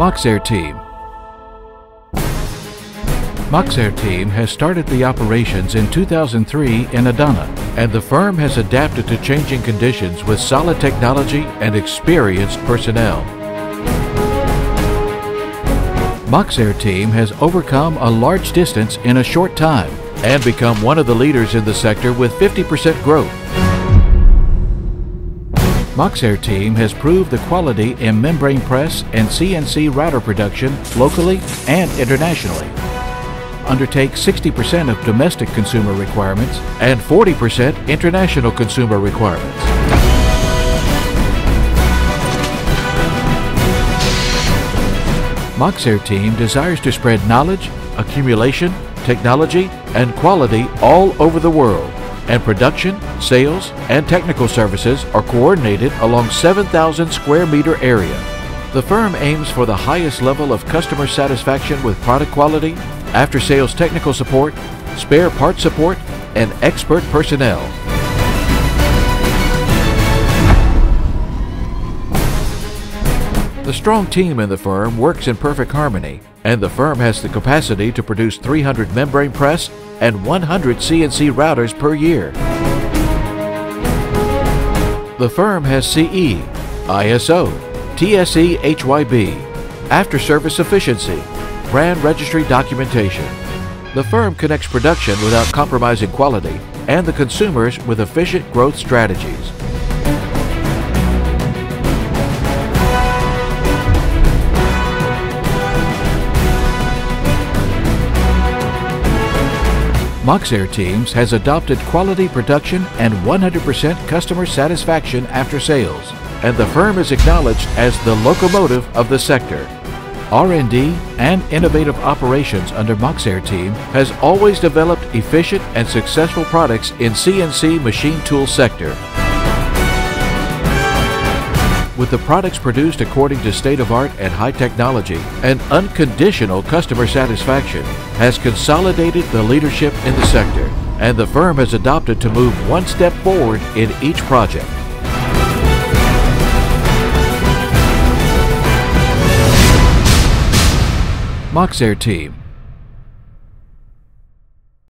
MAKSERTEAM. MAKSERTEAM has started the operations in 2003 in Adana, and the firm has adapted to changing conditions with solid technology and experienced personnel. MAKSERTEAM has overcome a large distance in a short time and become one of the leaders in the sector with 50% growth. MAKSERTEAM has proved the quality in membrane press and CNC router production locally and internationally. Undertake 60% of domestic consumer requirements and 40% international consumer requirements. MAKSERTEAM desires to spread knowledge, accumulation, technology, and quality all over the world, and production, sales, and technical services are coordinated along 7,000 square meter area. The firm aims for the highest level of customer satisfaction with product quality, after-sales technical support, spare parts support, and expert personnel. The strong team in the firm works in perfect harmony, and the firm has the capacity to produce 300 membrane press and 100 CNC routers per year. The firm has CE, ISO, TSE HYB, after-service efficiency, brand registry documentation. The firm connects production without compromising quality and the consumers with efficient growth strategies. MAKSERTEAM has adopted quality production and 100% customer satisfaction after sales, and the firm is acknowledged as the locomotive of the sector. R&D and innovative operations under MAKSERTEAM has always developed efficient and successful products in CNC machine tool sector. With the products produced according to state-of-art and high technology, and unconditional customer satisfaction has consolidated the leadership in the sector, and the firm has adopted to move one step forward in each project. MAKSERTEAM.